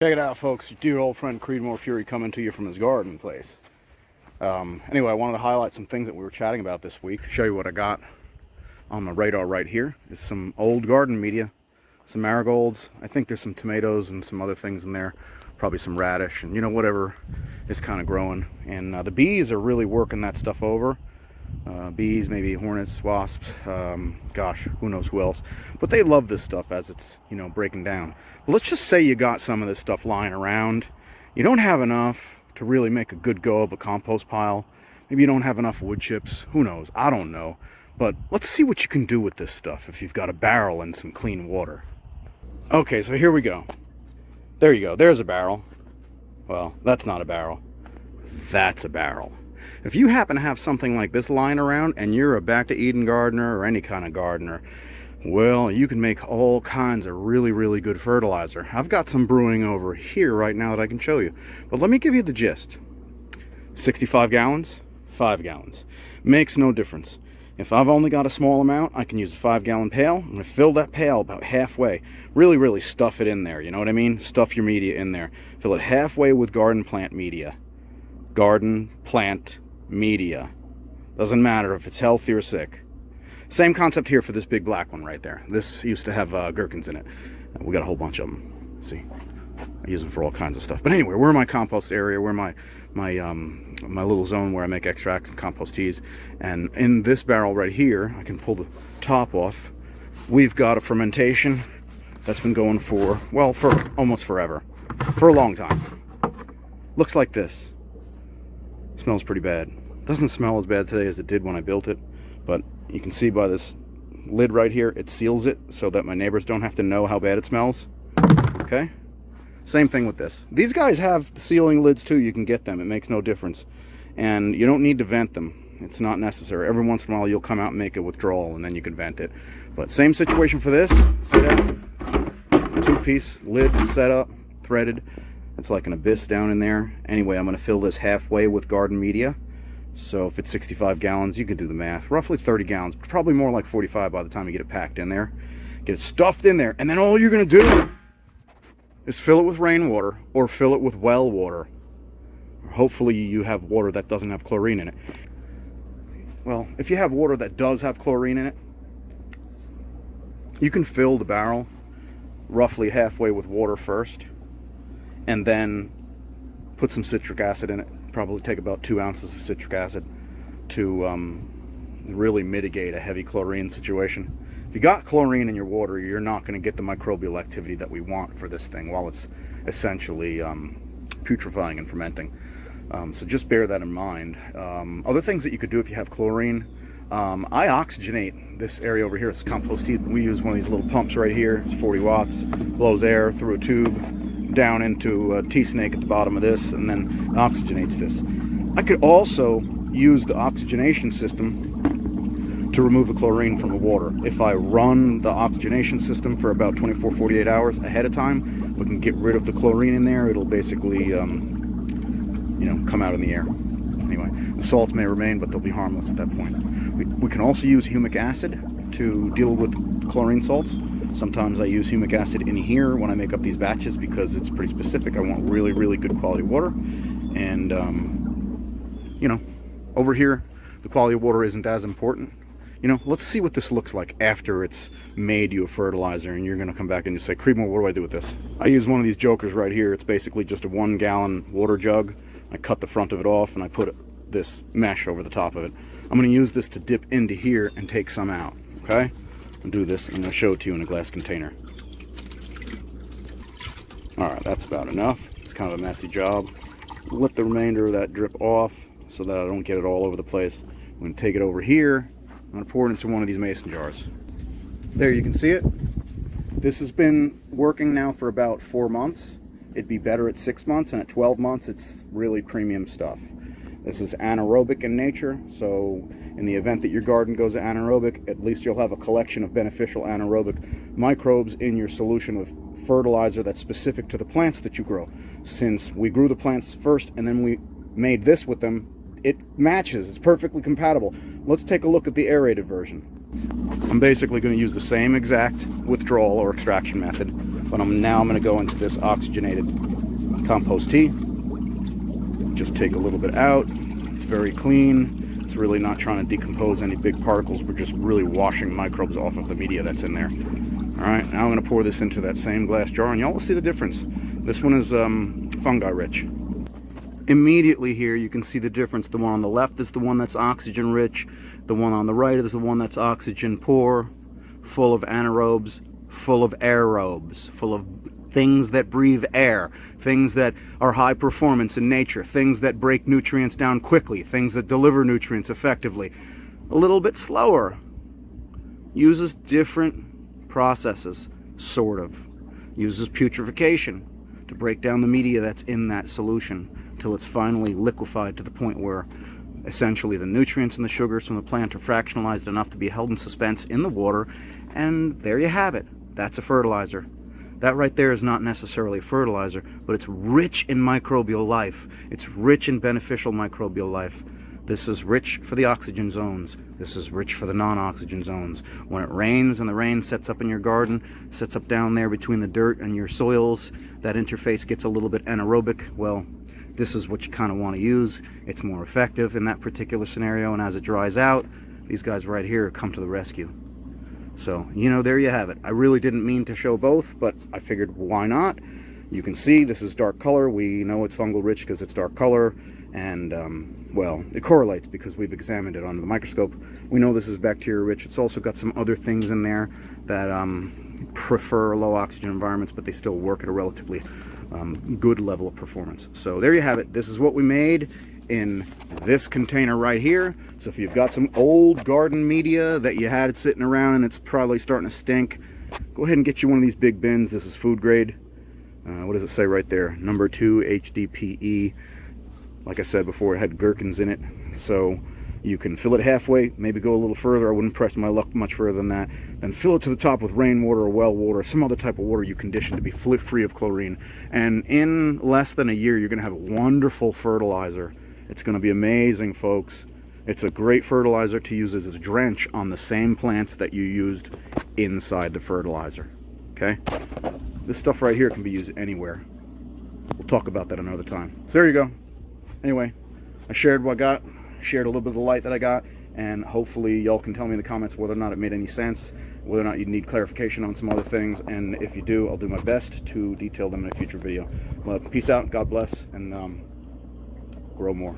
Check it out, folks. Your dear old friend creedmoorfury coming to you from his garden place. Anyway, I wanted to highlight some things that we were chatting about this week. Show you what I got on my radar right here. Is some old garden media, some marigolds. I think there's some tomatoes and some other things in there. Probably some radish and whatever is kind of growing. And the bees are really working that stuff over. Bees, maybe hornets, wasps, gosh, who knows who else. But they love this stuff as it's, breaking down. But let's just say you got some of this stuff lying around. You don't have enough to really make a good go of a compost pile. Maybe you don't have enough wood chips. Who knows? I don't know. But let's see what you can do with this stuff if you've got a barrel and some clean water. Okay, so here we go. There you go. There's a barrel. Well, that's not a barrel. That's a barrel. If you happen to have something like this lying around and you're a back to Eden gardener or any kind of gardener, well, you can make all kinds of really, really good fertilizer. I've got some brewing over here right now that I can show you. But let me give you the gist. 65 gallons, 5 gallons. Makes no difference. If I've only got a small amount, I can use a 5-gallon pail. I'm going to fill that pail about halfway. Really, really stuff it in there, you know what I mean? Stuff your media in there. Fill it halfway with garden plant media. Garden plant media. Doesn't matter if it's healthy or sick. Same concept here for this big black one right there. This used to have gherkins in it. We got a whole bunch of them. See, I use them for all kinds of stuff. But anyway, we're in my compost area. We're my little zone where I make extracts and compost teas. And in this barrel right here, I can pull the top off. We've got a fermentation that's been going for, well, for almost forever. For a long time. Looks like this. Smells pretty bad. Doesn't smell as bad today as it did when I built it, but you can see by this lid right here, it seals it so that my neighbors don't have to know how bad it smells. Okay? Same thing with this. These guys have sealing lids too. You can get them. It makes no difference. And you don't need to vent them. It's not necessary. Every once in a while you'll come out and make a withdrawal and then you can vent it. But same situation for this. See that? Two-piece lid set up, threaded. It's like an abyss down in there. Anyway, I'm going to fill this halfway with garden media. So if it's 65 gallons, you can do the math. Roughly 30 gallons, but probably more like 45 by the time you get it packed in there. Get it stuffed in there, and then all you're going to do is fill it with rainwater or fill it with well water. Hopefully you have water that doesn't have chlorine in it. Well, if you have water that does have chlorine in it, you can fill the barrel roughly halfway with water first, and then put some citric acid in it. Probably take about 2 ounces of citric acid to really mitigate a heavy chlorine situation. If you got chlorine in your water, you're not going to get the microbial activity that we want for this thing while it's essentially putrefying and fermenting. So just bear that in mind. Other things that you could do if you have chlorine, I oxygenate this area over here. It's compost tea. We use one of these little pumps right here. It's 40 watts, blows air through a tube down into a tea snake at the bottom of this, and then oxygenates this. I could also use the oxygenation system to remove the chlorine from the water. If I run the oxygenation system for about 24-48 hours ahead of time, we can get rid of the chlorine in there. It'll basically come out in the air. Anyway, the salts may remain, but they'll be harmless at that point. We can also use humic acid to deal with chlorine salts. Sometimes I use humic acid in here when I make up these batches because it's pretty specific. I want really, really good quality water. And, over here, the quality of water isn't as important. Let's see what this looks like after it's made you a fertilizer, and you're going to come back and you say, Creedmoor, what do I do with this? I use one of these jokers right here. It's basically just a 1-gallon water jug. I cut the front of it off and I put this mesh over the top of it. I'm going to use this to dip into here and take some out, okay? I'll do this and I'm going to show it to you in a glass container. Alright, that's about enough. It's kind of a messy job. Let the remainder of that drip off so that I don't get it all over the place. I'm going to take it over here. I'm going to pour it into one of these mason jars. There, you can see it. This has been working now for about 4 months. It'd be better at 6 months, and at 12 months it's really premium stuff. This is anaerobic in nature, so in the event that your garden goes anaerobic, at least you'll have a collection of beneficial anaerobic microbes in your solution of fertilizer that's specific to the plants that you grow. Since we grew the plants first and then we made this with them, it matches. It's perfectly compatible. Let's take a look at the aerated version. I'm basically going to use the same exact withdrawal or extraction method But now I'm going to go into this oxygenated compost tea. Just take a little bit out. It's very clean. It's really not trying to decompose any big particles. We're just really washing microbes off of the media that's in there. Alright, now I'm going to pour this into that same glass jar, and y'all will see the difference. This one is fungi rich. Immediately here you can see the difference. The one on the left is the one that's oxygen rich. The one on the right is the one that's oxygen poor, full of anaerobes, full of aerobes, full of things that breathe air, things that are high performance in nature, things that break nutrients down quickly, things that deliver nutrients effectively. A little bit slower. Uses different processes, sort of. Uses putrefaction to break down the media that's in that solution till it's finally liquefied to the point where essentially the nutrients and the sugars from the plant are fractionalized enough to be held in suspense in the water, and there you have it. That's a fertilizer. That right there is not necessarily a fertilizer, but it's rich in microbial life. It's rich in beneficial microbial life. This is rich for the oxygen zones. This is rich for the non-oxygen zones. When it rains and the rain sets up in your garden, sets up down there between the dirt and your soils, that interface gets a little bit anaerobic. Well, this is what you kind of want to use. It's more effective in that particular scenario, and as it dries out, these guys right here come to the rescue. So, you know, there you have it. I really didn't mean to show both, but I figured why not? You can see this is dark color. We know it's fungal rich because it's dark color, and well, it correlates because we've examined it under the microscope. We know this is bacteria rich. It's also got some other things in there that prefer low oxygen environments, but they still work at a relatively good level of performance. So there you have it. This is what we made in this container right here. So if you've got some old garden media that you had sitting around and it's probably starting to stink, go ahead and get you one of these big bins. This is food grade. What does it say right there? Number 2 HDPE. Like I said before, it had gherkins in it, so you can fill it halfway, maybe go a little further. I wouldn't press my luck much further than that. Then fill it to the top with rainwater or well water, some other type of water you condition to be free of chlorine. And in less than a year, you're going to have a wonderful fertilizer. It's going to be amazing, folks. It's a great fertilizer to use as a drench on the same plants that you used inside the fertilizer. Okay? This stuff right here can be used anywhere. We'll talk about that another time. So there you go. Anyway, I shared what I got, shared a little bit of the light that I got, and hopefully y'all can tell me in the comments whether or not it made any sense, whether or not you need clarification on some other things, and if you do, I'll do my best to detail them in a future video. Well, peace out, God bless, and grow more.